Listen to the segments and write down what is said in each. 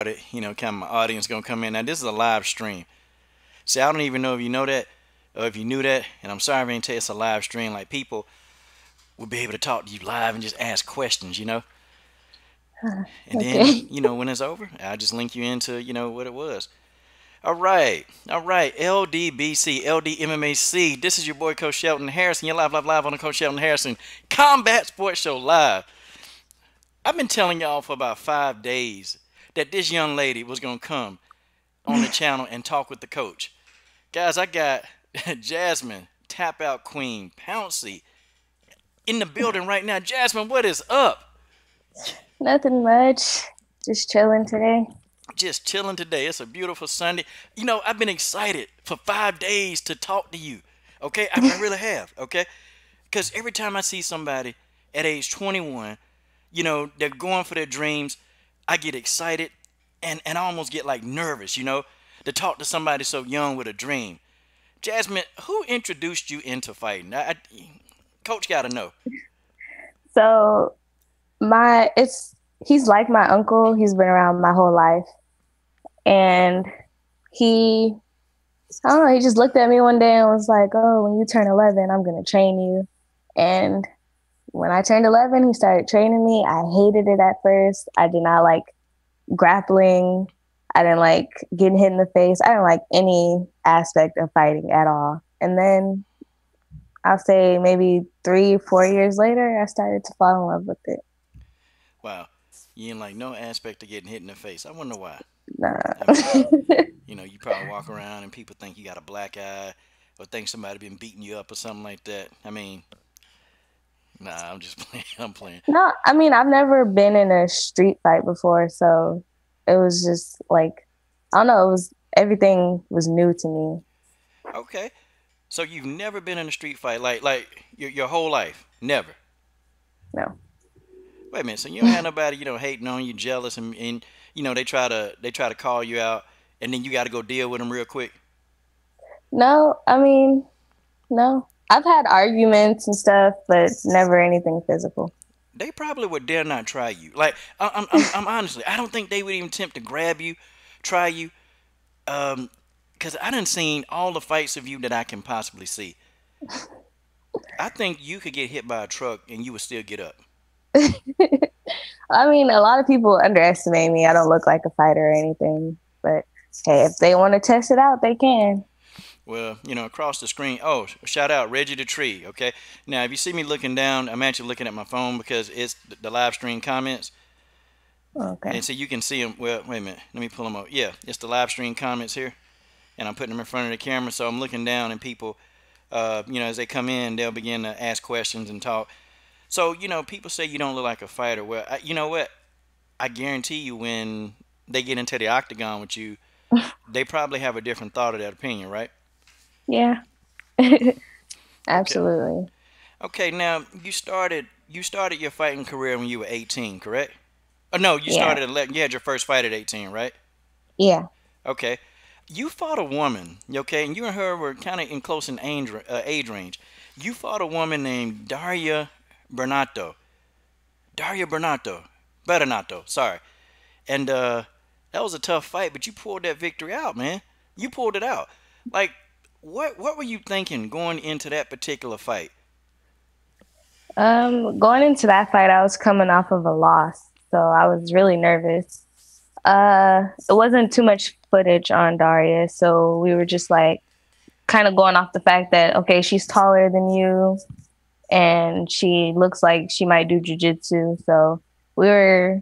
the, kind of my audience gonna come in. Now this is a live stream. See, I don't even know if you know that or if you knew that, and I'm sorry if I didn't tell you it's a live stream. Like people will be able to talk to you live and just ask questions. And then, Okay. when it's over, I'll just link you into, what it was. All right. LDBC, LDMMAC. This is your boy Coach Shelton Harrison. You're live on the Coach Shelton Harrison Combat Sports Show live. I've been telling y'all for about 5 days that this young lady was gonna come on the channel and talk with the coach. Guys, I got Jasmine, Tapout Queen, Pouncy in the building right now. Jasmine, what is up? Nothing much. Just chilling today. Just chilling today. It's a beautiful Sunday. I've been excited for 5 days to talk to you. Okay, I really have. Okay, because every time I see somebody at age 21, they're going for their dreams, I get excited and I almost get like nervous, to talk to somebody so young with a dream. Jasmine, who introduced you into fighting? Coach got to know. So my it's he's like my uncle. He's been around my whole life. And he I don't know, he just looked at me one day and was like, "Oh, when you turn 11, I'm gonna train you." And when I turned 11, he started training me. I hated it at first. I did not like grappling. I didn't like getting hit in the face. I didn't like any aspect of fighting at all. And then I'll say maybe 3, 4 years later, I started to fall in love with it. Wow, you ain't like no aspect of getting hit in the face. I wonder why. Nah. I mean, you probably walk around and people think you got a black eye or think somebody been beating you up or something like that. I mean, nah, I'm just playing. I'm playing. No, I mean, I've never been in a street fight before, so it was just like, I don't know, everything was new to me. Okay, so you've never been in a street fight, like your whole life, never. No. Wait a minute. So you don't have nobody, hating on you, jealous, and they try to call you out, and then you got to go deal with them real quick. No, I mean, no. I've had arguments and stuff, but never anything physical. They probably would dare not try you. Like I'm honestly, I don't think they would even attempt to grab you, try you, because I done seen all the fights of you that I can possibly see. I think you could get hit by a truck and you would still get up. I mean, a lot of people underestimate me. I don't look like a fighter or anything, but hey, if they want to test it out, they can. Well, across the screen. Oh, shout out Reggie the Tree. Okay. Now, if you see me looking down, I'm actually looking at my phone because it's the live stream comments, Okay. and so you can see them. Well, wait a minute. Let me pull them up. Yeah, it's the live stream comments here, and I'm putting them in front of the camera. So I'm looking down, and people, as they come in, they'll begin to ask questions and talk. So people say you don't look like a fighter. Well, you know what? I guarantee you, when they get into the octagon with you, they probably have a different thought of that opinion, right? Yeah. Okay. Absolutely. Okay, now you started your fighting career when you were 18, correct? Oh no, you Yeah. started at 11. You had your first fight at 18, right? Yeah. Okay. You fought a woman, okay, and you and her were kind of in close in age range. You fought a woman named Bernato. Daria Bernato, sorry. And that was a tough fight, but you pulled that victory out, man. You pulled it out. Like, what were you thinking going into that particular fight? Going into that fight, I was coming off of a loss, so I was really nervous. It wasn't too much footage on Daria, so we were just like kind of going off the fact that okay, she's taller than you, and she looks like she might do jujitsu. So we were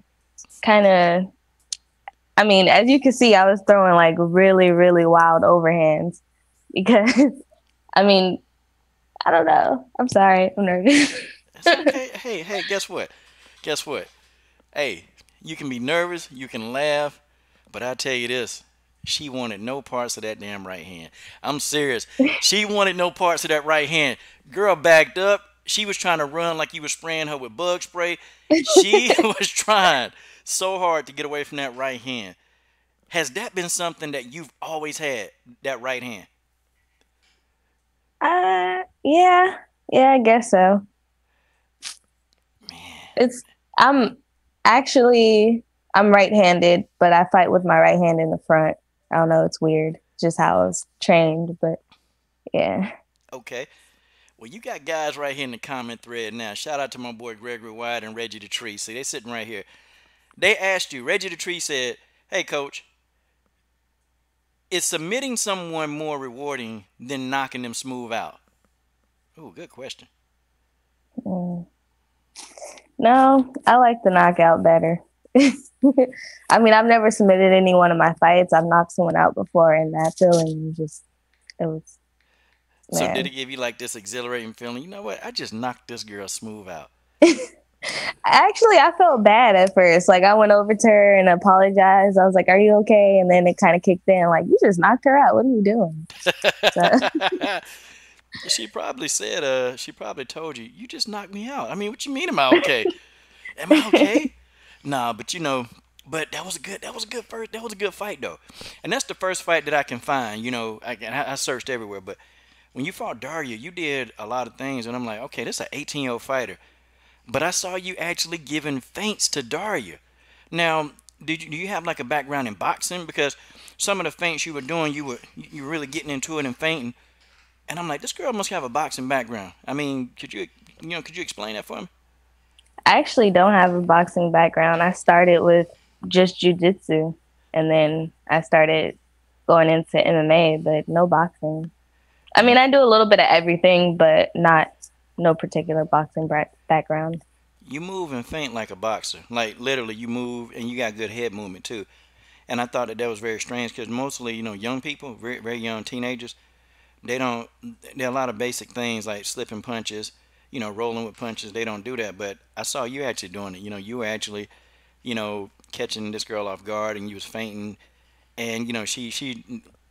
kind of, I mean, as you can see, I was throwing like really, really wild overhands because, I mean, I don't know. I'm sorry, I'm nervous. It's okay. Hey, guess what? Guess what? Hey, you can be nervous, you can laugh, but I tell you this, she wanted no parts of that damn right hand. I'm serious. She wanted no parts of that right hand. Girl backed up. She was trying to run like you were spraying her with bug spray. She was trying so hard to get away from that right hand. Has that been something that you've always had, that right hand? Yeah, yeah, I guess so. Man. It's I'm actually I'm right-handed, but I fight with my right hand in the front. I don't know. It's weird, just how I was trained, but yeah. Okay. Well, you got guys right here in the comment thread now. Shout out to my boy Gregory Wyatt and Reggie the Tree. See, they sitting right here. They asked you. Reggie the Tree said, "Hey, coach, is submitting someone more rewarding than knocking them smooth out?" Oh, good question. Mm. No, I like the knockout better. I mean, I've never submitted any one of my fights. I've knocked someone out before, and that feeling just, it was, So did man. it give you like this exhilarating feeling? You know what? I just knocked this girl smooth out. Actually, I felt bad at first. Like, I went over to her and apologized. I was like, "Are you okay?" And then it kind of kicked in, like, "You just knocked her out. What are you doing?" So, She probably said, she probably told you, you just knocked me out. I mean, what you mean, am I okay? Am I okay? Nah, but but that was a good fight though. And that's the first fight that I can find, I searched everywhere, but when you fought Daria, you did a lot of things, and I'm like, okay, this is an 18-year-old fighter. But I saw you actually giving feints to Daria. Now, do you have like a background in boxing? Because some of the feints you were doing, you were really getting into it and feinting. And I'm like, this girl must have a boxing background. I mean, could you explain that for me? I actually don't have a boxing background. I started with just jujitsu, and then I started going into MMA, but no boxing. I mean, And I do a little bit of everything, but not no particular boxing background. you move and feint like a boxer. Like literally, you move and you got good head movement too. And I thought that was very strange because mostly, young people, very very young teenagers, they don't. There are a lot of basic things like slipping punches, rolling with punches. They don't do that. But I saw you actually doing it. You were actually, catching this girl off guard and you was feinting, and she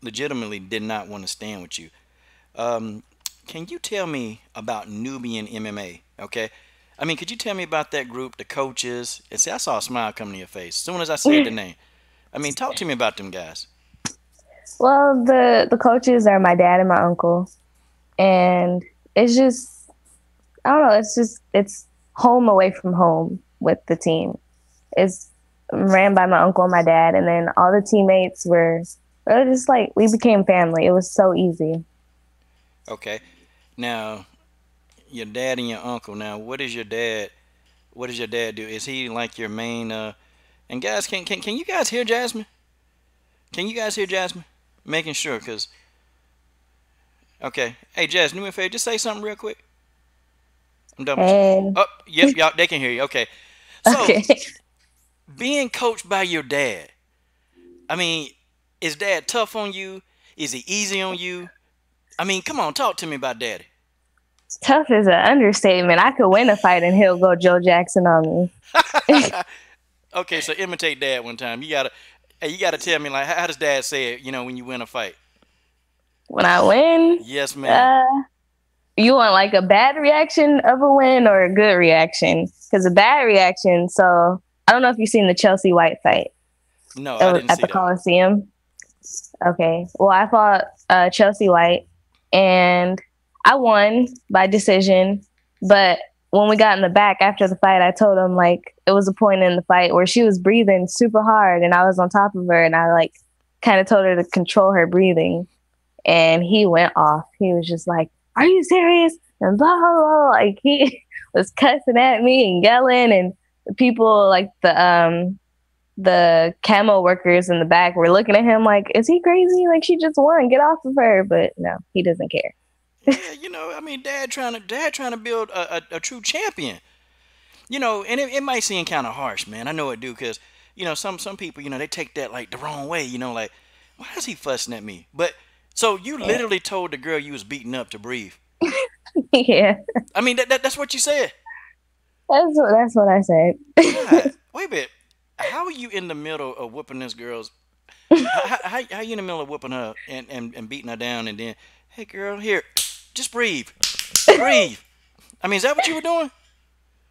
legitimately did not want to stand with you. Um, can you tell me about Nubian MMA? Okay. I mean, could you tell me about that group, the coaches? And see, I saw a smile come to your face as soon as I said the name. I mean, talk to me about them guys. Well, the coaches are my dad and my uncle, and it's just, I don't know. It's home away from home with the team. It's ran by my uncle and my dad, and then all the teammates were just like, we became family. It was so easy. Okay. Now, your dad and your uncle. Now, what is your dad? What does your dad do? Is he like your main? And guys, can you guys hear Jasmine? Can you guys hear Jasmine? Making sure, cause okay. Hey, Jazz, do me a favor. Just say something real quick. I'm done with you. And Oh, yep, y'all, they can hear you. Okay. So, okay. being coached by your dad. I mean, is dad tough on you? Is he easy on you? I mean, come on, talk to me about daddy. Tough is an understatement. I could win a fight and he'll go Joe Jackson on me. Okay, so imitate dad one time. You gotta tell me like how does dad say it? When you win a fight. When I win, Yes, ma'am. uh, you want like a bad reaction of a win or a good reaction? Because a bad reaction. So I don't know if you've seen the Chelsea White fight. No, It I was didn't at see the that one. Coliseum. Okay. Well, I fought Chelsea White and I won by decision. But when we got in the back after the fight, I told him like it was a point in the fight where she was breathing super hard and I was on top of her and I like kind of told her to control her breathing. And he went off. He was just like, "Are you serious?" And blah blah blah. Like he was cussing at me and yelling, and the people like the camo workers in the back were looking at him like, "Is he crazy? Like she just won. Get off of her." But no, he doesn't care. Yeah, I mean, dad trying to build a true champion. And it might seem kind of harsh, man. I know it do, because some people, they take that like the wrong way. Like, why is he fussing at me? But so you Yeah. literally told the girl you was beating up to breathe. Yeah. I mean, that's what you said. That's what I said. God, wait a bit. How are you in the middle of whooping this girl's? How you in the middle of whooping her and beating her down, and then, hey girl, here, just breathe, breathe. I mean, is that what you were doing?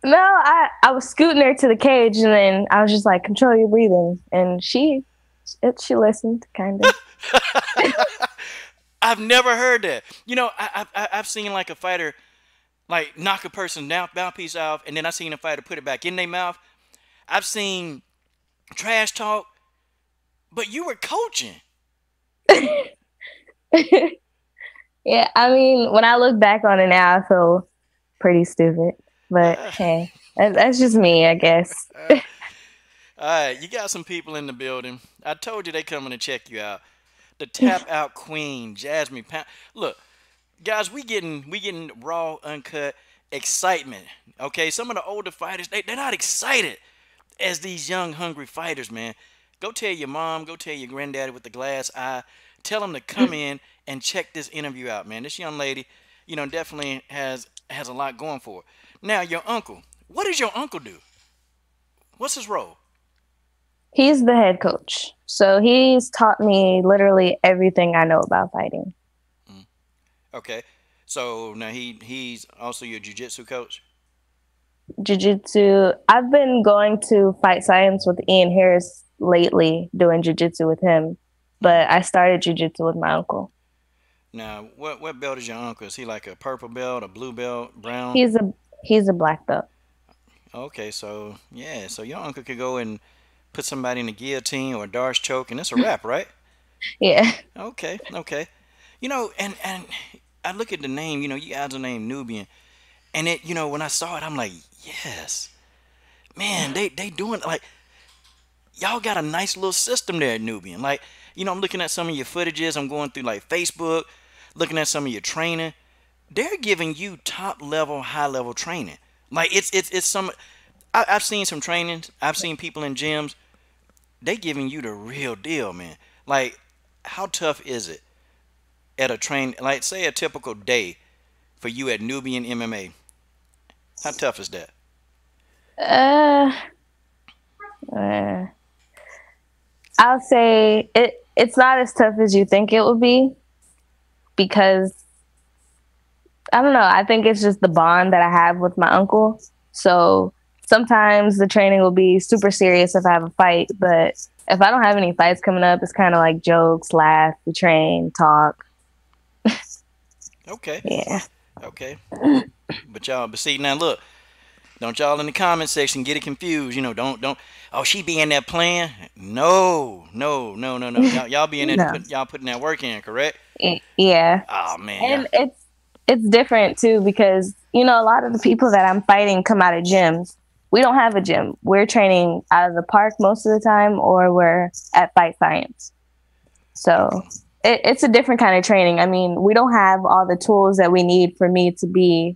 No, I was scooting her to the cage, and then I was just like, "Control your breathing," and she listened, kind of. I've never heard that. I've seen like a fighter like knock a person down, mouthpiece off, and then I seen a fighter put it back in their mouth. I've seen trash talk, but you were coaching. Yeah, I mean, when I look back on it now, I feel pretty stupid. But Uh, hey, that's just me, I guess. uh, all right, you got some people in the building. I told you they coming to check you out. The tap out queen, Jasmine. Look, guys, we getting raw, uncut excitement. Okay, some of the older fighters they're not excited as these young, hungry fighters, man. Go tell your mom, go tell your granddaddy with the glass eye, tell them to come in and check this interview out, man. This young lady, definitely has a lot going for her. Now, your uncle, what does your uncle do? What's his role? He's the head coach. So he's taught me literally everything I know about fighting. Mm, okay, so now he's also your jiu-jitsu coach. Jiu-jitsu, I've been going to Fight Science with Ian Harris lately, doing jiu-jitsu with him. Mm. But I started jiu-jitsu with my uncle. Now, what belt is your uncle? Is he like a purple belt, a blue belt, brown? He's a he's a black belt. Okay, so yeah, so your uncle could go and put somebody in a guillotine or a Darce choke, and it's a wrap, right? Yeah. Okay, okay. And I look at the name. You guys are named Nubian, and when I saw it, I'm like, yes, man, they doing like y'all got a nice little system there at Nubian. Like, I'm looking at some of your footages. I'm going through like Facebook, looking at some of your training. They're giving you top level, high level training. Like it's some. I've seen some trainings. I've seen people in gyms. They giving you the real deal, man. Like, how tough is it at a train? Like, say a typical day for you at Nubian MMA. How tough is that? Uh, uh, I'll say it's not as tough as you think it would be because I don't know. I think it's just the bond that I have with my uncle. So sometimes the training will be super serious if I have a fight, but if I don't have any fights coming up, it's kind of like jokes, laugh, we train, talk. Okay, Yeah. okay. But see now, look. Don't y'all in the comment section get it confused. Don't. Oh, she be in there playing. No, no, no, no, no. Y'all be in there No. y'all putting that work in, correct? Yeah. Oh man, y'all. And it's different too because a lot of the people that I'm fighting come out of gyms. We don't have a gym. We're training out of the park most of the time, or we're at Fight Science. So it's a different kind of training. I mean, we don't have all the tools that we need for me to be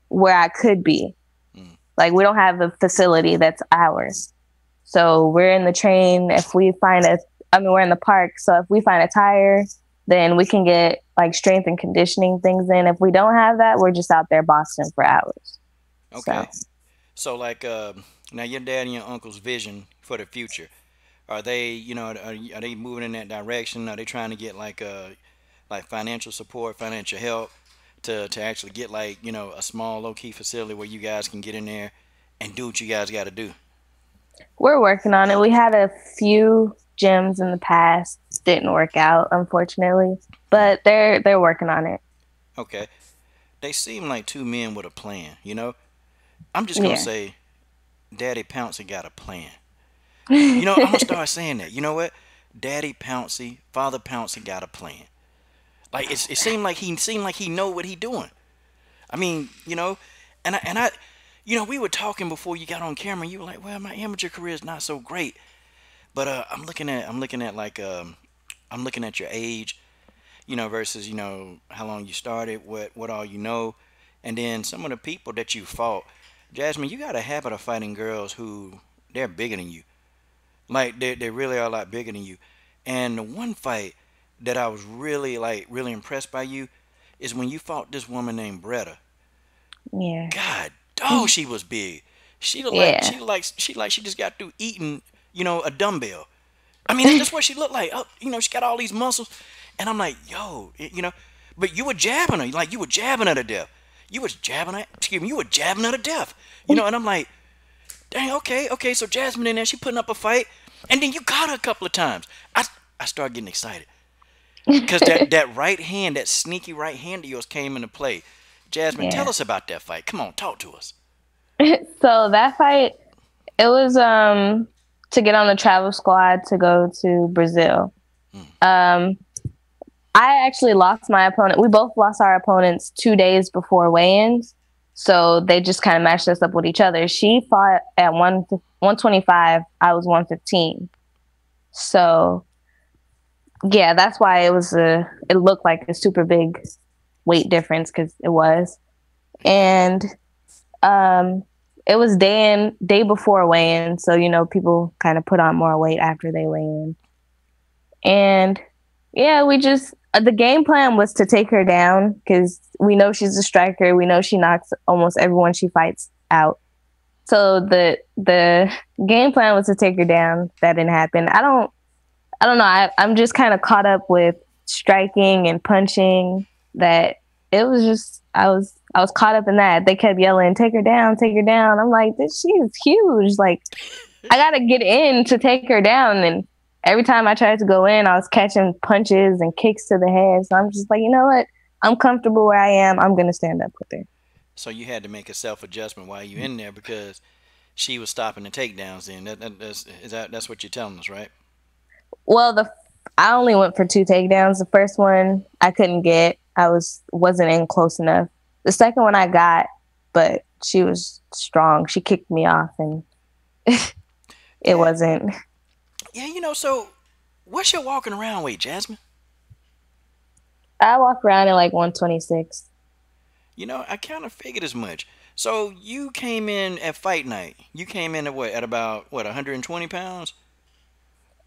where I could be. Mm, Like we don't have a facility that's ours. So we're in the train. If we find we're in the park. So if we find a tire, then we can get like strength and conditioning things in. If we don't have that, we're just out there boxing for hours. So okay. So like, now your dad and your uncle's vision for the future. Are they, are they moving in that direction? Are they trying to get like financial support, financial help to actually get like a small low key facility where you guys can get in there and do what you guys got to do? we're working on it. We had a few gyms in the past, didn't work out, unfortunately, Mm, but they're working on it. okay, they seem like two men with a plan. I'm just gonna Yeah. say, Daddy Pouncy got a plan. I'm gonna start saying that. You know what? Daddy Pouncy, Father Pouncy got a plan. Like it seemed like he know what he doing. I mean, and I, we were talking before you got on camera. And you were like, "Well, my amateur career is not so great," but I'm looking at like I'm looking at your age, versus how long you started, what all you know, and then some of the people that you fought. Jasmine, you got a habit of fighting girls who they're bigger than you. Like they really are a lot bigger than you. And the one fight that I was really really impressed by you is when you fought this woman named Bretta. Yeah. God, oh, she was big. She looked like Yeah. she just got through eating, a dumbbell. I mean, that's what she looked like. Oh, she got all these muscles, and I'm like, yo, But you were jabbing her, like you were jabbing her to death. You was jabbing her. Excuse me, you were jabbing her to death. And I'm like, dang, okay, okay. So Jasmine in there, she putting up a fight, and then you got her a couple of times. I started getting excited because that right hand, that sneaky right hand of yours came into play. Jasmine, tell Yeah. us about that fight. Come on, talk to us. So that fight, it was to get on the travel squad to go to Brazil. Mm. Um, I actually lost my opponent. We both lost our opponents 2 days before weigh-ins, so they just kind of matched us up with each other. She fought at 125. I was 115. So yeah, that's why it was a. It looked like a super big weight difference because it was, Okay. and um, it was day before weigh-in. So people kind of put on more weight after they weigh in, and yeah, we just the game plan was to take her down because we know she's a striker. We know she knocks almost everyone she fights out. So the game plan was to take her down. That didn't happen. I don't know. I'm just kind of caught up with striking and punching that it was just I was caught up in that. They kept yelling, "Take her down, take her down." I'm like, this she is huge. Like I gotta get in to take her down. And every time I tried to go in, I was catching punches and kicks to the head. So I'm just like, you know what? I'm comfortable where I am. I'm gonna stand up with her. So you had to make a self adjustment while you in there because she was stopping the takedowns. Then that's what you're telling us, right? Well, the I only went for two takedowns. The first one I couldn't get. I wasn't in close enough. The second one I got, but she was strong. She kicked me off, and it Yeah, wasn't. yeah. So what's your walking around weight, Jasmine? I walk around at like 126. I kind of figured as much. So you came in at fight night. You came in at what? At about what? 120 pounds?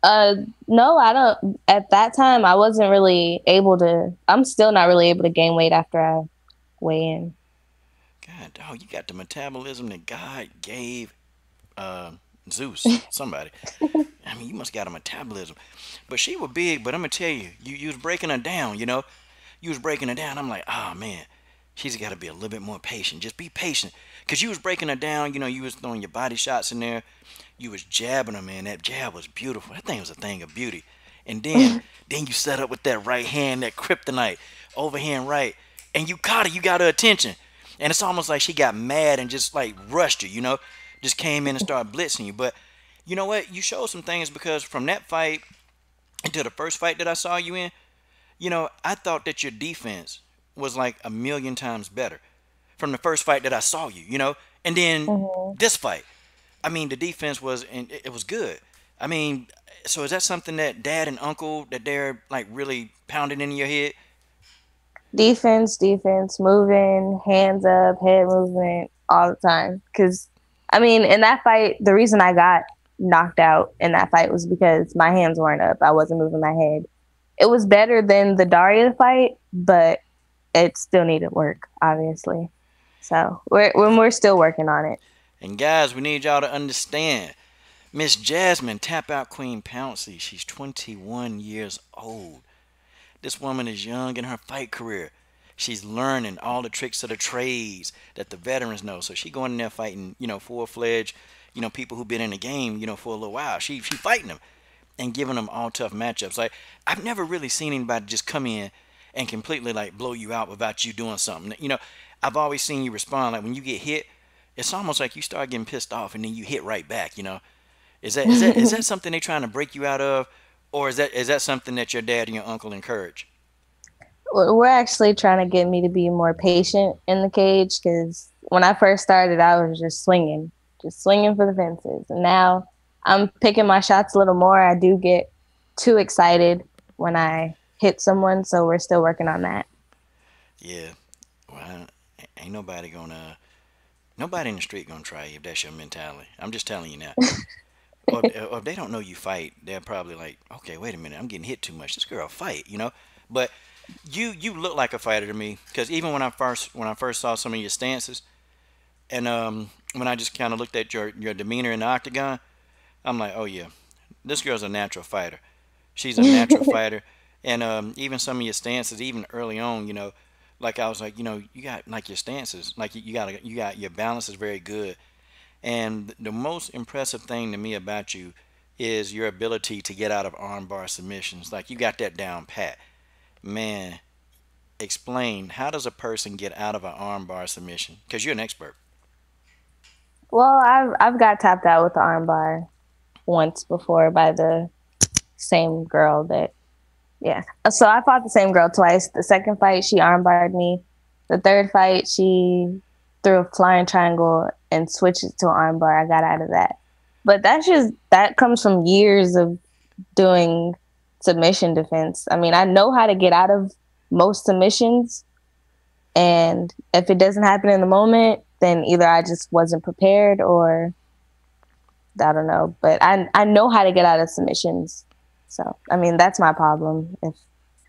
Uh, no, I don't. At that time, I wasn't really able to. I'm still not really able to gain weight after I weigh in. God, dog, you got the metabolism that God gave uh, Zeus, somebody. I mean, you must got a metabolism. But she was big. But I'm gonna tell you, you was breaking her down. You was breaking her down. I'm like, oh man, she's got to be a little bit more patient. Just be patient, cause you was breaking her down. You was throwing your body shots in there. You was jabbing her, man. That jab was beautiful. That thing was a thing of beauty. And then you set up with that right hand, that kryptonite, overhand right, and you caught her. You got her attention, and it's almost like she got mad and just like rushed you. Just came in and started blitzing you. But you know what? You showed some things because from that fight into the first fight that I saw you in, I thought that your defense was like a million times better from the first fight that I saw you. And then Mhm. this fight. I mean, the defense was and it was good. I mean, so is that something that dad and uncle that they're like really pounding in your head? Defense, moving, hands up, head movement, all the time. Because, I mean, in that fight, the reason I got knocked out in that fight was because my hands weren't up. I wasn't moving my head. It was better than the Daria fight, but it still needed work, obviously. So we're still working on it. And guys, we need y'all to understand. Miss Jasmine, tap out Queen Pouncy. She's 21 years old. This woman is young in her fight career. She's learning all the tricks of the trades that the veterans know. So she going in there fighting, full fledged, people who've been in the game, for a little while. She fighting them and giving them all tough matchups. Like I've never really seen anybody just come in and completely like blow you out without you doing something. I've always seen you respond. Like when you get hit, it's almost like you start getting pissed off and then you hit right back. Is that something they trying to break you out of, or is that something that your dad and your uncle encourage? We're actually trying to get me to be more patient in the cage because when I first started, I was just swinging for the fences. And now I'm picking my shots a little more. I do get too excited when I hit someone, so we're still working on that. Yeah. Well, ain't nobody in the street gonna try you if that's your mentality. I'm just telling you now. Or if they don't know you fight, they're probably like, okay, wait a minute, I'm getting hit too much. This girl fight. But you look like a fighter to me because even when I first saw some of your stances and when I just kind of looked at your demeanor in the octagon, I'm like, oh yeah, this girl's a natural fighter. She's a natural fighter, and even some of your stances, even early on, like I was like, you got like your stances, like you got your balance is very good. And the most impressive thing to me about you is your ability to get out of armbar submissions. Like you got that down pat. Man, explain how does a person get out of an armbar submission? Because you're an expert. Well, I've got tapped out with the armbar. once before by the same girl that, yeah. So I fought the same girl twice. The second fight, she armbarred me. The third fight, she threw a flying triangle and switched it to an armbar. I got out of that. But that comes from years of doing submission defense. I mean, I know how to get out of most submissions. And if it doesn't happen in the moment, then either I just wasn't prepared or I don't know. But I know how to get out of submissions. So, I mean, that's my problem. If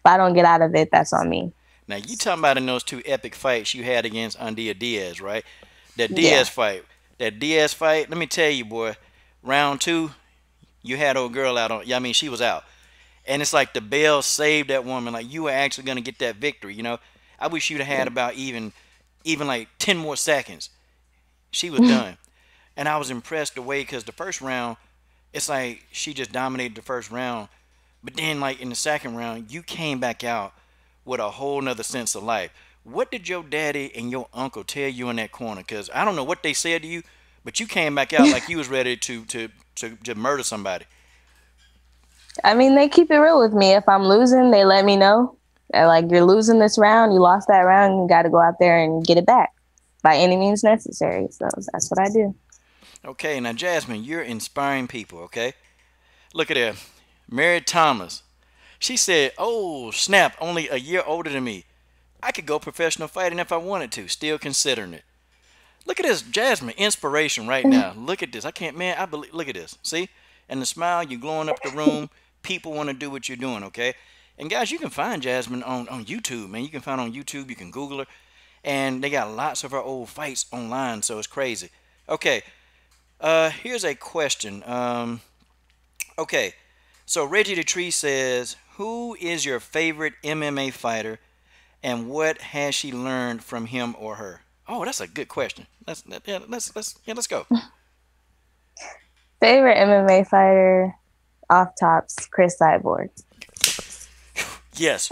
I don't get out of it, that's on me. Now you talking about in those two epic fights you had against Andia Diaz, right? That Yeah. Diaz fight. That Diaz fight, let me tell you, boy, round two, you had old girl out on, yeah, I mean, she was out. And it's like the bell saved that woman. Like you were actually gonna get that victory, you know? I wish you'd have had about even like 10 more seconds. She was done. And I was impressed the way, because the first round, it's like she just dominated the first round. But then, like in the second round, you came back out with a whole nother sense of life. What did your daddy and your uncle tell you in that corner? Because I don't know what they said to you, but you came back out like you was ready to murder somebody. I mean, they keep it real with me. If I'm losing, they let me know. They're like, you're losing this round. You lost that round. You got to go out there and get it back by any means necessary. So that's what I do. Okay, now Jasmine, you're inspiring people. Okay, look at her, Mary Thomas. She said, "Oh snap! Only a year older than me. I could go professional fighting if I wanted to. Still considering it." Look at this, Jasmine, inspiration right now. Look at this. I can't, man. I believe. Look at this. See, and the smile. You glowing up the room. People want to do what you're doing. Okay, and guys, you can find Jasmine on YouTube, man. You can find her on YouTube. You can Google her, and they got lots of her old fights online. So it's crazy. Okay, here's a question. Okay, so Reggie the Tree says, "Who is your favorite MMA fighter, and what has she learned from him or her?" Oh, that's a good question. Let's go. Favorite MMA fighter off tops, Chris Cyborg. Yes,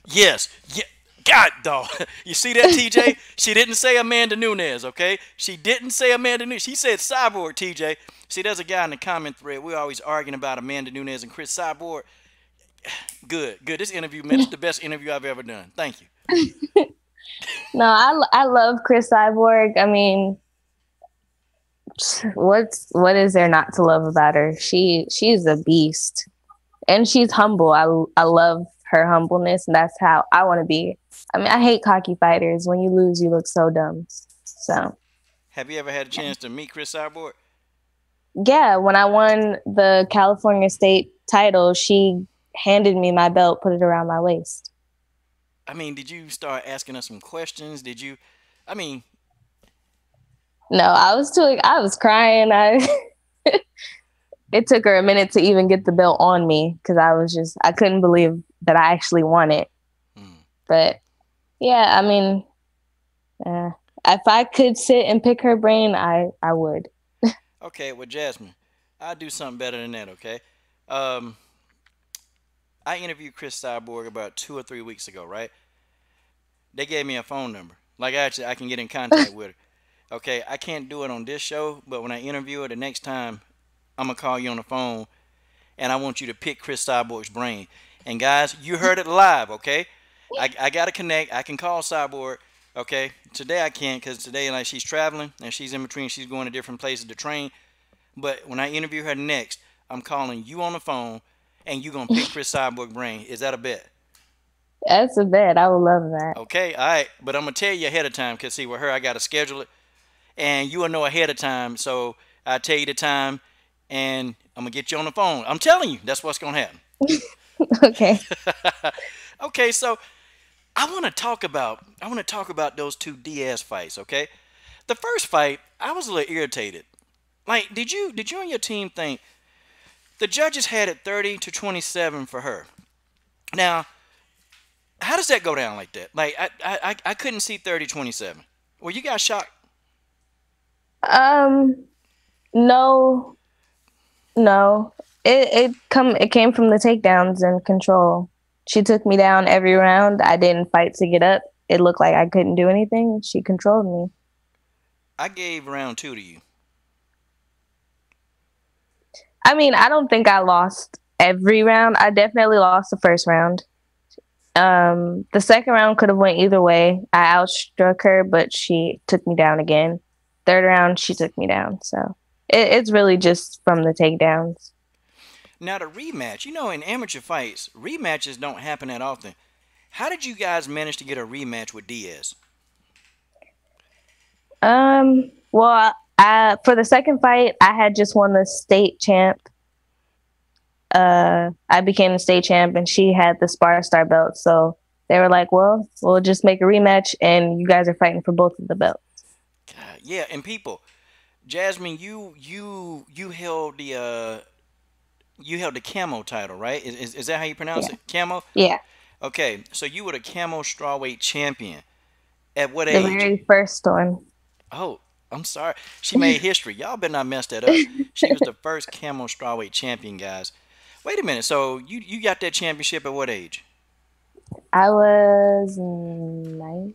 yes, yeah. God, dog. You see that, TJ? She didn't say Amanda Nunes, okay? She didn't say Amanda Nunes. She said Cyborg, TJ. See, there's a guy in the comment thread. We're always arguing about Amanda Nunes and Chris Cyborg. Good, good. This interview, man, this is the best interview I've ever done. Thank you. No, I love Chris Cyborg. I mean, what is there not to love about her? She's a beast, and she's humble. I love her humbleness, and that's how I want to be. I mean, I hate cocky fighters. When you lose, you look so dumb. So Have you ever had a chance to meet Chris Cyborg? yeah, when I won the California state title, she handed me my belt, put it around my waist. I mean, did you start asking us some questions? Did you? I mean, No, I was crying. It took her a minute to even get the belt on me because I couldn't believe that I actually won it. hmm. But yeah, I mean, uh, if I could sit and pick her brain, I would. Okay, well, Jasmine, I'll do something better than that. Okay. Um, I interviewed Chris Cyborg about 2 or 3 weeks ago, right? They gave me a phone number. Like, actually, I can get in contact with her. Okay, I can't do it on this show, but when I interview her the next time, I'm gonna call you on the phone, and I want you to pick Chris Cyborg's brain. And guys, you heard it live, okay? I gotta connect. I can call Cyborg, okay? Today I can't, because today, like, she's traveling and she's in between. She's going to different places to train. But when I interview her next, I'm calling you on the phone, and you gonna pick Chris Cyborg brain. Is that a bet? That's a bet. I would love that. Okay, all right. But I'm gonna tell you ahead of time, cause see, with her, I gotta schedule it, and you will know ahead of time. So I tell you the time, and I'm gonna get you on the phone. I'm telling you, that's what's gonna happen. Okay. Okay, so I want to talk about those two Diaz fights. Okay, the first fight, I was a little irritated. Like, did you and your team think the judges had it 30-27 for her? Now, how does that go down like that? Like, I couldn't see 30-27. Were you guys shocked? Um, no, no. It came from the takedowns and control. She took me down every round. I didn't fight to get up. It looked like I couldn't do anything. She controlled me. I gave round two to you. I mean, I don't think I lost every round. I definitely lost the first round. The second round could have went either way. I outstruck her, but she took me down again. Third round, she took me down. So it's really just from the takedowns. Now the rematch, in amateur fights, rematches don't happen that often. How did you guys manage to get a rematch with Diaz? Well, for the second fight, I had just won the state champ. I became the state champ, and she had the Spar Star belt. So they were like, "Well, we'll just make a rematch, and you guys are fighting for both of the belts." God, yeah, and people, Jasmine, you held the camo title, right? Is that how you pronounce Yeah, it? Camo? yeah. Okay, so you were the camo strawweight champion. At what The age? very first one. Oh, I'm sorry. She made history. Y'all better not mess that up. She was the first camo strawweight champion, guys. Wait a minute. So you got that championship at what age? I was 19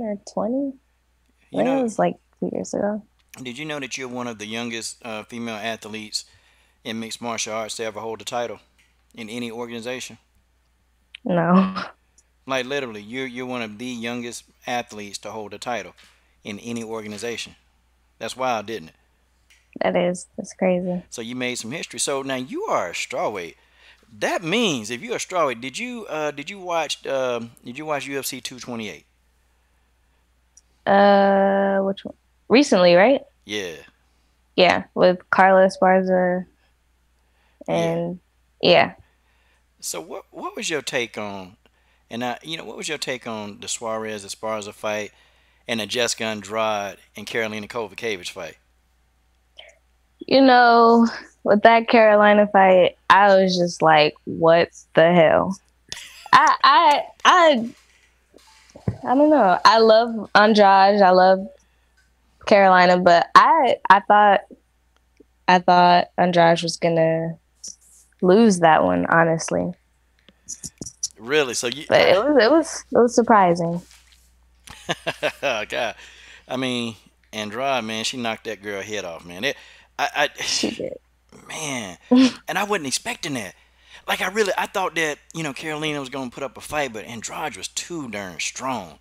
or 20. I You think it know, was like 2 years ago. did you know that you're one of the youngest female athletes in mixed martial arts to ever hold a title in any organization? No, Like literally, you're one of the youngest athletes to hold a title in any organization. That's wild, didn't it? that's crazy. So you made some history. So now you are a strawweight. That means if you're a strawweight, did you watch UFC 228? Which one? Recently, right? Yeah, Yeah, with Carla Esparza yeah. and yeah. So what was your take on what was your take on the Suarez Esparza fight and the Jessica Andrade and Carolina Kovacevic fight? You know, with that Carolina fight, I was just like, what the hell? I I I I don't know. I love Andrade. I love Carolina, but I thought Andrade was gonna lose that one, honestly. Really? So you, But it was surprising. God, I mean, Andrade, man, she knocked that girl head off, man. I, She did. man, and I wasn't expecting that. Like I thought that Carolina was gonna put up a fight, but Andrade was too darn strong.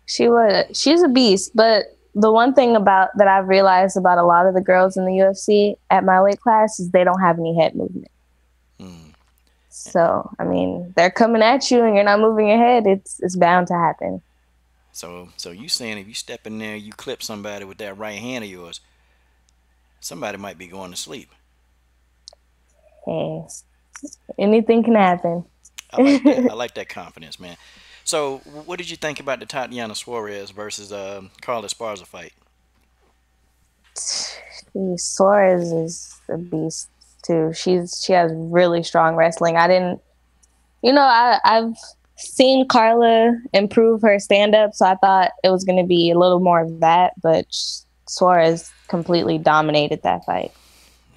She's a beast, but the one thing about that I've realized about a lot of the girls in the UFC at my weight class is they don't have any head movement. Mm. So, I mean, they're coming at you and you're not moving your head, it's bound to happen. So you saying if you step in there, you clip somebody with that right hand of yours, somebody might be going to sleep. Hey, anything can happen. I like that. I like that confidence, man. So what did you think about the Tatiana Suarez versus Carla Esparza fight? Suarez is a beast too. She has really strong wrestling. I didn't, I've seen Carla improve her stand up, so I thought it was going to be a little more of that, but Suarez completely dominated that fight.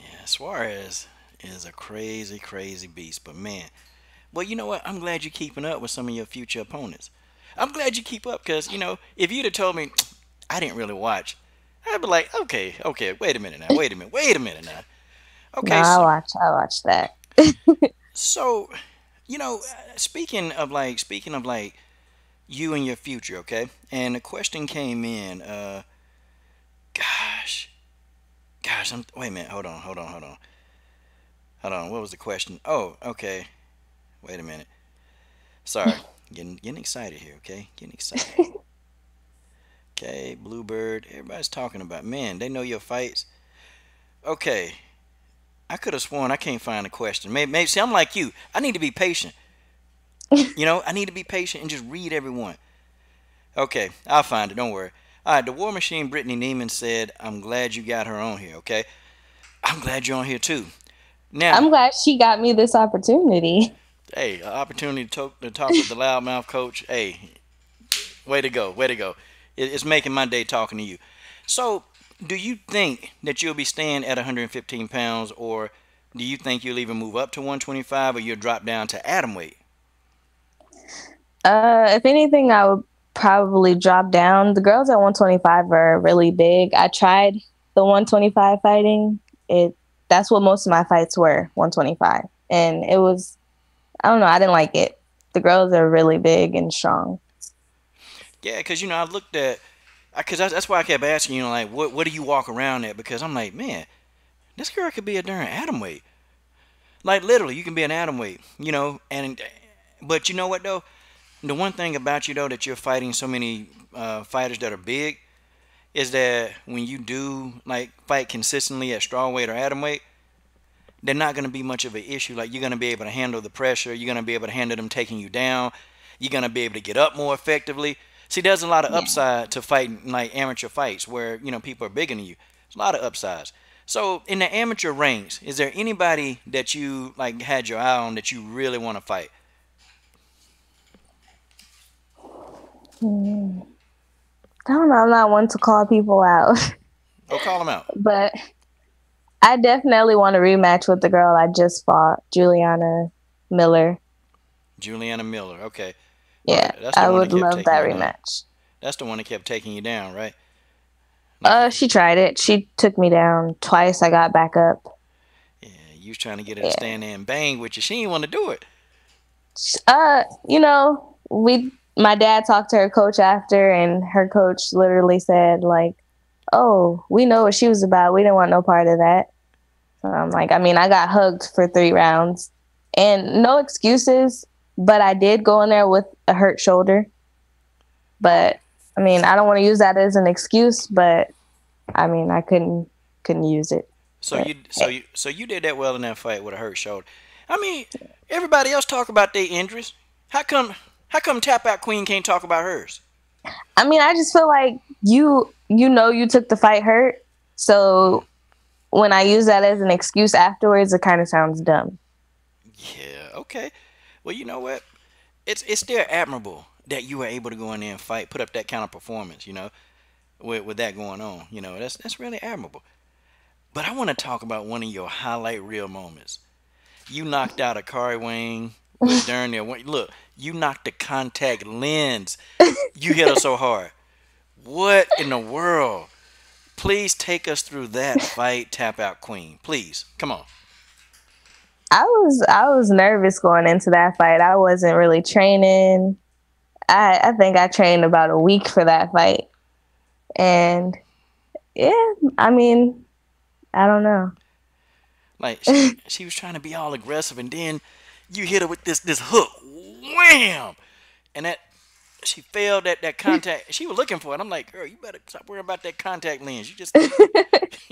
Yeah, Suarez is a crazy, crazy beast. But man, well, you know what? I'm glad you're keeping up with some of your future opponents. I'm glad you keep up because if you'd have told me I didn't really watch, I'd be like, okay, okay, wait a minute now, wait a minute now. No, Okay, so I watched that. so speaking of like you and your future, okay? And the question came in, gosh, wait a minute, hold on. What was the question? Oh, okay. Wait a minute. Sorry, getting excited here, okay? Getting excited. Okay, Bluebird, everybody's talking about. Man, they know your fights. Okay, I could have sworn I can't find a question. Maybe see, I'm like you. I need to be patient. I need to be patient and just read everyone. Okay, I'll find it. Don't worry. All right, the War Machine Brittany Neiman said, "I'm glad you got her on here." Okay, I'm glad you're on here too. Now, I'm glad she got me this opportunity. hey, an opportunity to talk with the loudmouth coach. Hey, way to go, way to go. It's making my day talking to you. So, do you think that you'll be staying at 115 pounds, or do you think you'll even move up to 125, or you'll drop down to atom weight? If anything, I would probably drop down. The girls at 125 are really big. I tried the 125 fighting. It that's what most of my fights were, 125. And it was, I don't know, I didn't like it. The girls are really big and strong. Yeah, because I looked at, because that's why I kept asking like, what do you walk around at? Because I'm like, man, this girl could be a darn atom weight. Like literally, you can be an atom weight, and but you know what though? The one thing about you though that you're fighting so many fighters that are big is that when you do like fight consistently at strawweight or atom weight, they're not going to be much of an issue. Like you're going to be able to handle the pressure. You're going to be able to handle them taking you down. You're going to be able to get up more effectively. See, there's a lot of Yeah. upside to fighting like amateur fights where people are bigger than you. There's a lot of upsides. So in the amateur ranks, is there anybody that you like had your eye on that you really want to fight? Hmm. I don't know. I'm not one to call people out, Oh, call them out. but I definitely want a rematch with the girl I just fought, Juliana Miller. Juliana Miller. Okay. All Yeah, right. That's the I one that would kept love taking that you down. rematch. That's the one that kept taking you down, right? Like, She tried it. She took me down twice. I got back up. yeah, you was trying to get her to Yeah. stand there and bang with you. She didn't want to do it. My dad talked to her coach after, and her coach literally said, like, "Oh, we know what she was about. We didn't want no part of that." So I'm like, I mean, I got hugged for 3 rounds, and no excuses. But I did go in there with a hurt shoulder. But I mean, I don't want to use that as an excuse. But I mean, I couldn't use it. So But you so hey, you so you did that well in that fight with a hurt shoulder. I mean, everybody else talk about their injuries. How come Tapout Queen can't talk about hers? I mean, I just feel like you took the fight hurt, so when I use that as an excuse afterwards, it kind of sounds dumb. Yeah, okay. Well, you know what? It's still admirable that you were able to go in there and fight, put up that kind of performance, with that going on. That's really admirable. But I want to talk about one of your highlight reel moments. You knocked out a Kari Wayne with darn near look, you knocked the contact lens. You hit her so hard. What in the world? Please take us through that fight, Tap Out Queen. Please, come on. I was nervous going into that fight. I wasn't really training. I think I trained about a week for that fight, and yeah, I mean, I don't know. Like she was trying to be all aggressive, and then you hit her with this hook, wham, and that she failed that contact. She was looking for it. I'm like, girl, you better stop worrying about that contact lens. You just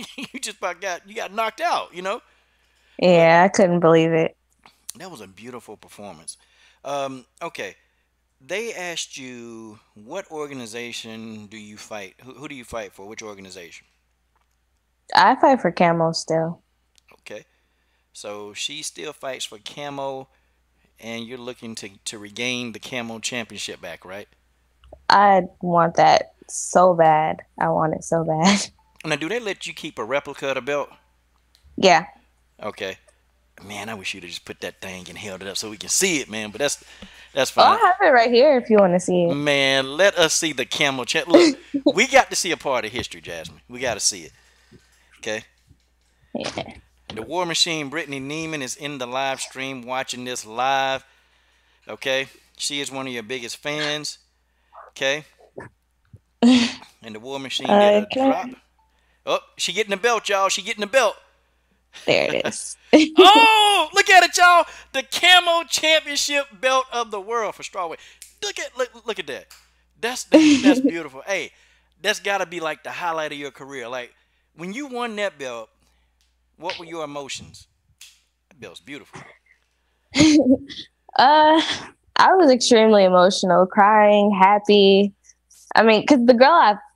you just about got knocked out, But Yeah, I couldn't believe it. that was a beautiful performance. Okay, they asked you what organization do you fight? Who do you fight for? Which organization? I fight for Camo still. Okay, so she still fights for Camo, and you're looking to regain the Camo championship back, right? I want that so bad. I want it so bad. Now, do they let you keep a replica of the belt? Yeah. Okay. Man, I wish you'd have just put that thing and held it up so we can see it, man. But that's Oh, fine. I have it right here if you want to see it. Man, let us see the camel champ. Look, we got to see a part of history, Jasmine. We got to see it. Okay. Yeah. The War Machine, Brittany Neiman, is in the live stream watching this live. Okay. She is one of your biggest fans. Okay. And the War Machine did a Okay. drop. Oh, she getting the belt, y'all. She getting the belt. There it is. Oh, look at it, y'all. The Camo Championship belt of the world for strawweight. Look at that. That's beautiful. Hey, that's got to be like the highlight of your career. Like when you won that belt, what were your emotions? That belt's beautiful. uh, I was extremely emotional, crying, happy. I mean, because the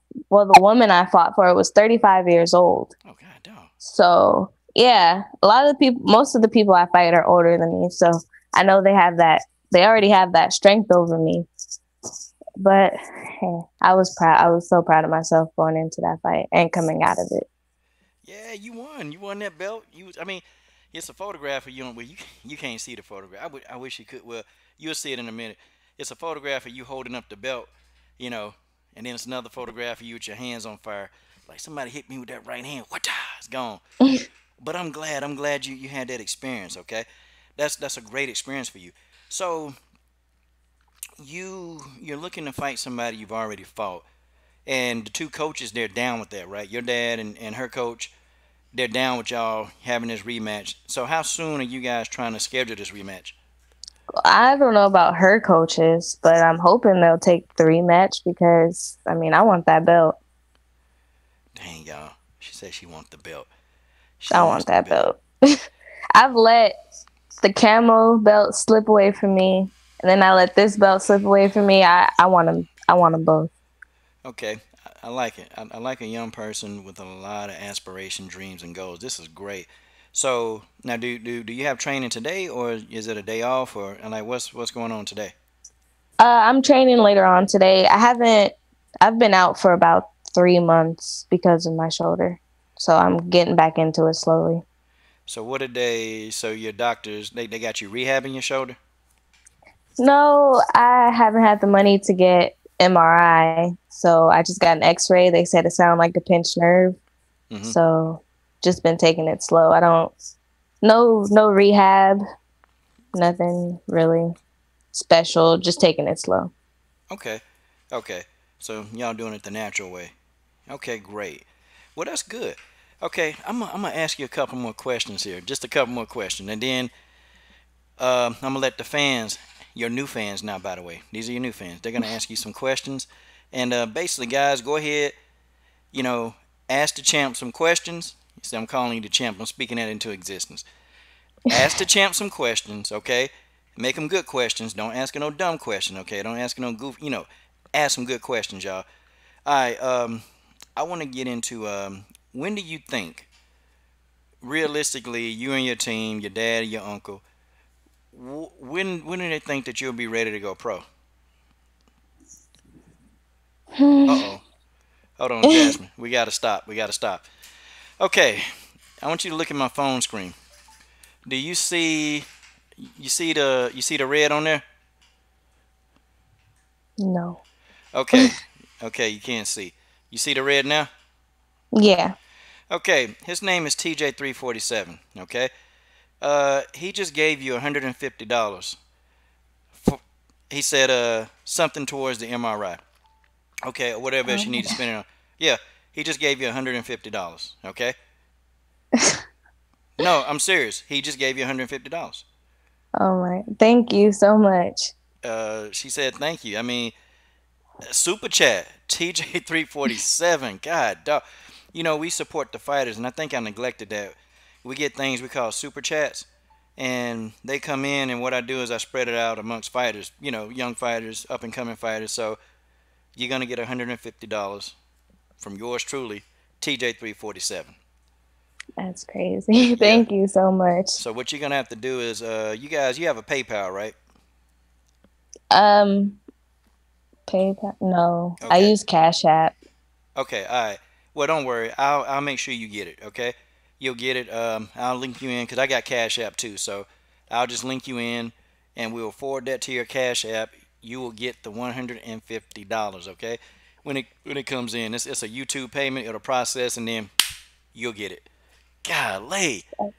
woman I fought for was 35 years old. Oh God, dog. So yeah, most of the people I fight are older than me. So I know they already have that strength over me. But hey, I was proud. I was so proud of myself going into that fight and coming out of it. Yeah, you won. You won that belt. I mean, it's a photograph of you. Well, you can't see the photograph. I wish you could. Well, you'll see it in a minute. It's a photograph of you holding up the belt, you know, and then it's another photograph of you with your hands on fire. Like somebody hit me with that right hand. What? It's gone. But I'm glad you had that experience. Okay, that's a great experience for you. So you're looking to fight somebody you've already fought, and the two coaches they're down with that, right? Your dad and her coach, they're down with y'all having this rematch. So how soon are you guys trying to schedule this rematch? I don't know about her coaches, but I'm hoping they'll take the rematch because I mean I want that belt. Dang, y'all. She said she wants the belt. She I wants want the that belt. belt. I've let the camo belt slip away from me, and then I let this belt slip away from me. I want them. I want them both. Okay, I like it. I like a young person with a lot of aspiration, dreams, and goals. This is great. So now, do you have training today, or is it a day off, or and like what's going on today? I'm training later on today. I haven't. I've been out for about 3 months because of my shoulder, so I'm getting back into it slowly. So what did they? So your doctors they got you rehabbing your shoulder? No, I haven't had the money to get MRI, so I just got an X-ray. They said it sounded like a pinched nerve, Mm-hmm. so just been taking it slow. I don't. No rehab, nothing really special. Just taking it slow. Okay, okay. So y'all doing it the natural way. Okay, great. Well, that's good. Okay, I'm gonna ask you a couple more questions here, just a couple more questions, and then I'm gonna let the fans, your new fans now, by the way, these are your new fans. They're gonna ask you some questions, and basically, guys, go ahead. You know, ask the champ some questions. See, I'm calling you the champ. I'm speaking that into existence. Ask the champ some questions, okay? Make them good questions. Don't ask no dumb question, okay? Don't ask no goof. Ask some good questions, y'all. All right. I want to get into when do you think, realistically, you and your team, your dad, your uncle, when do they think that you'll be ready to go pro? Uh oh. Hold on, Jasmine. We gotta stop. We gotta stop. Okay. I want you to look at my phone screen. Do you see the red on there? No. Okay. Okay, you can't see. You see the red now? Yeah. Okay. His name is TJ347. Okay. He just gave you $150. For, he said something towards the MRI. Okay, or whatever else Oh you my need to spend it on. Yeah, he just gave you $150. Okay. god. No, I'm serious. He just gave you $150. Oh my. Thank you so much. She said thank you. I mean, super chat TJ347. God, dog. We support the fighters, and I think I neglected that. We get things we call super chats, and they come in, and what I do is I spread it out amongst fighters. Young fighters, up and coming fighters. So you're gonna get $150 from yours truly, TJ347. That's crazy. Yeah. Thank you so much. So what you're gonna have to do is, you guys, you have a PayPal, right? Um, PayPal? No, I Okay. use Cash App. Okay. All right. Well, don't worry. I'll make sure you get it. Okay. You'll get it. I'll link you in because I got Cash App too. So I'll just link you in, and we'll forward that to your Cash App. You will get the $150. Okay. When it comes in, it's a YouTube payment. It'll process, and then you'll get it. Golly, That's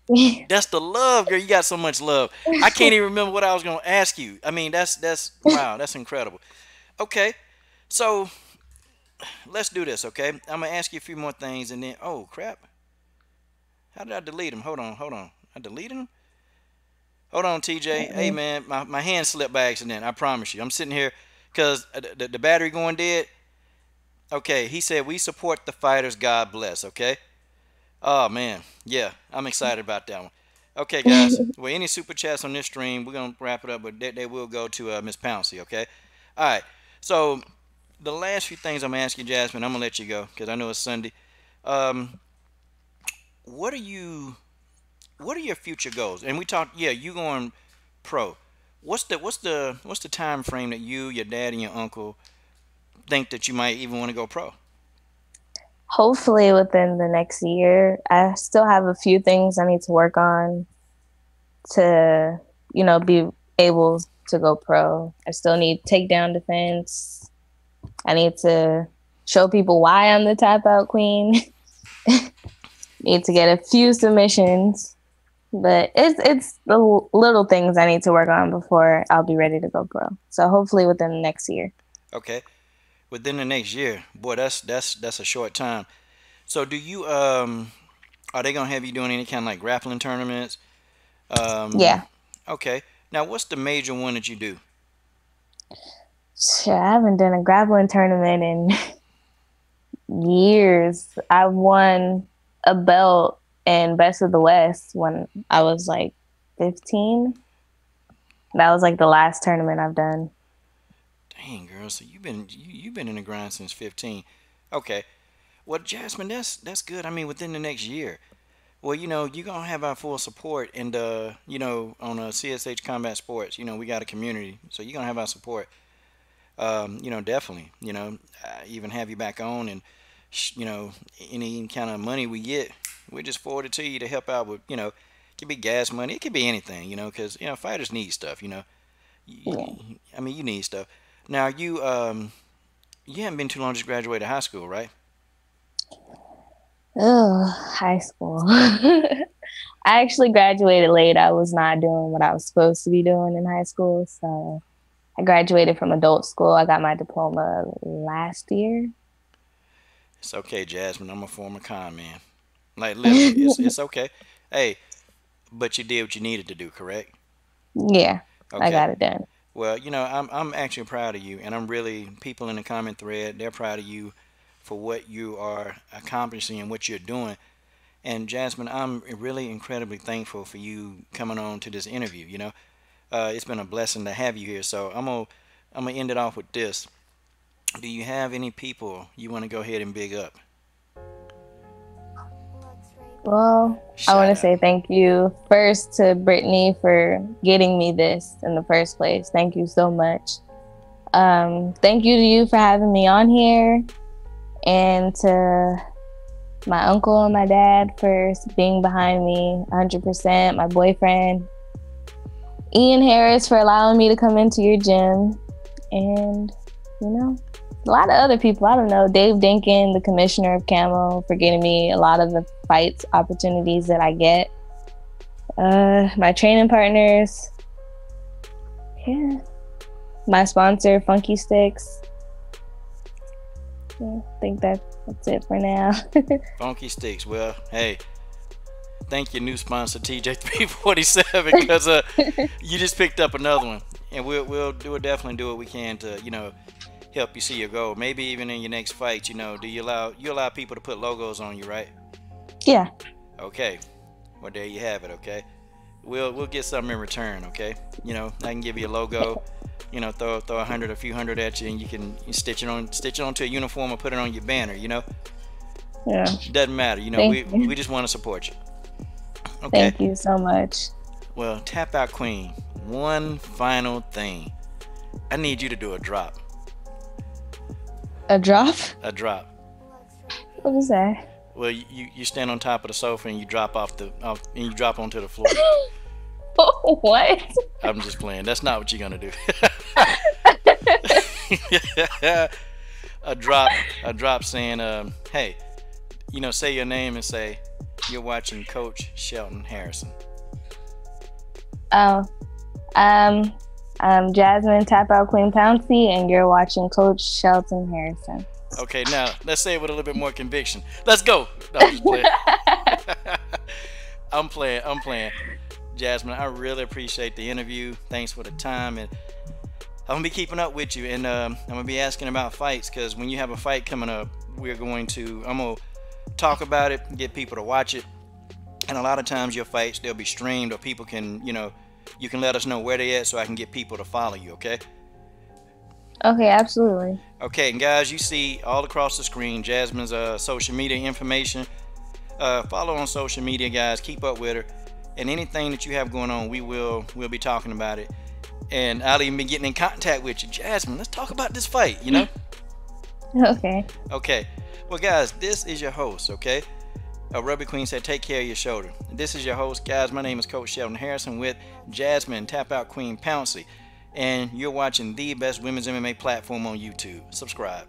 crazy. that's the love, girl. You got so much love. I can't even remember what I was gonna ask you. I mean, that's wow. That's incredible. Okay. So let's do this, okay? I'm gonna ask you a few more things, and then oh crap, how did I delete them? Hold on. I deleted them. Hold on, TJ. Hey man, my hand slipped by accident. I promise you. I'm sitting here because the battery going dead. Okay, he said we support the fighters. God bless. Okay. Oh man, yeah, I'm excited about that one. Okay, guys. Well, any super chats on this stream, we're gonna wrap it up, but they will go to Miss Pouncy. Okay. All right. So the last few things I'm gonna ask you, Jasmine, I'm gonna let you go because I know it's Sunday. Um, what are you? What are your future goals? And we talked. Yeah, you going pro. What's the time frame that you, your dad, and your uncle think that you might even want to go pro? Hopefully within the next year. I still have a few things I need to work on to, be able to go pro. I still need takedown defense. I need to show people why I'm the tap out queen. Need to get a few submissions, but it's the little things I need to work on before I'll be ready to go pro. So hopefully within the next year. Okay, within the next year, boy, that's a short time. So do you are they gonna have you doing any kind of like grappling tournaments? Um, Yeah. okay. Now, what's the major one that you do? Shit, I haven't done a grappling tournament in years. I won a belt in Best of the West when I was like 15. That was like the last tournament I've done. Dang, girl. So you've been in the grind since 15. Okay. Well, Jasmine, that's good. I mean, within the next year. Well, you're gonna have our full support, and on CSH Combat Sports, we got a community, so you're gonna have our support. Definitely. Even have you back on, and any kind of money we get, we just forward it to you to help out with, it could be gas money, it could be anything, because fighters need stuff, Yeah. I mean, you need stuff. Now you haven't been too long, just graduated high school, right? Oh, high school. I actually graduated late. I was not doing what I was supposed to be doing in high school. So I graduated from adult school. I got my diploma last year. It's okay, Jasmine. I'm a former con man. Like literally, it's okay. Hey, but you did what you needed to do, correct? Yeah, I Okay. got it done. Well, I'm actually proud of you, and I'm really people in the comment thread. They're proud of you for what you are accomplishing and what you're doing. And Jasmine, I'm really incredibly thankful for you coming on to this interview. It's been a blessing to have you here. So I'm gonna end it off with this. Do you have any people you want to go ahead and big up? Well, I want Shout to out. say thank you first to Brittany for getting me this in the first place. Thank you so much. Thank you to you for having me on here, and to my uncle and my dad for being behind me 100%. My boyfriend, Ian Harris, for allowing me to come into your gym, and a lot of other people. I don't know, Dave Dinkin, the commissioner of Camo, for getting me a lot of the fights opportunities that I get. My training partners, yeah, my sponsor, Funky Sticks. Yeah, I think that's it for now. Funky Sticks. Well, hey, thank your new sponsor TJ347 because you just picked up another one, and we'll definitely do what we can to help you see your goal. Maybe even in your next fight, do you allow people to put logos on you, right? Yeah. Okay. Well, there you have it. Okay. We'll get something in return. Okay. I can give you a logo. Throw a few hundred at you, and you stitch it onto a uniform or put it on your banner. Yeah. Doesn't matter. Thank you. We just want to support you. Okay. Thank you so much. Well, Tap Out Queen. One final thing. I need you to do a drop. A drop? A drop. What is that? Well, you stand on top of the sofa and you drop and you drop onto the floor. What? I'm just playing. That's not what you're gonna do. a drop saying, hey, say your name and say you're watching Coach Shelton Harrison. Oh, I'm Jasmine, Tapout Queen Pouncy, and you're watching Coach Shelton Harrison. Okay, now let's say it with a little bit more conviction. Let's go. No, I'm just playing. I'm playing. Jasmine, I really appreciate the interview. Thanks for the time, and I'm gonna be keeping up with you, and I'm gonna be asking about fights, because when you have a fight coming up, I'm gonna talk about it, get people to watch it, and a lot of times your fights, they'll be streamed, or people can, you can let us know where they at so I can get people to follow you. Okay. Okay, absolutely. Okay, and guys, you see all across the screen Jasmine's social media information. Follow on social media, guys. Keep up with her, and anything that you have going on, we'll be talking about it, and I'll even be getting in contact with you. Jasmine, let's talk about this fight. Okay. Okay. Well, guys, this is your host. Okay. Rugby Queen said, take care of your shoulder. This is your host, guys. My name is Coach Shelton Harrison with Jasmine, Tapout Queen Pouncy, and you're watching the best women's MMA platform on YouTube. Subscribe.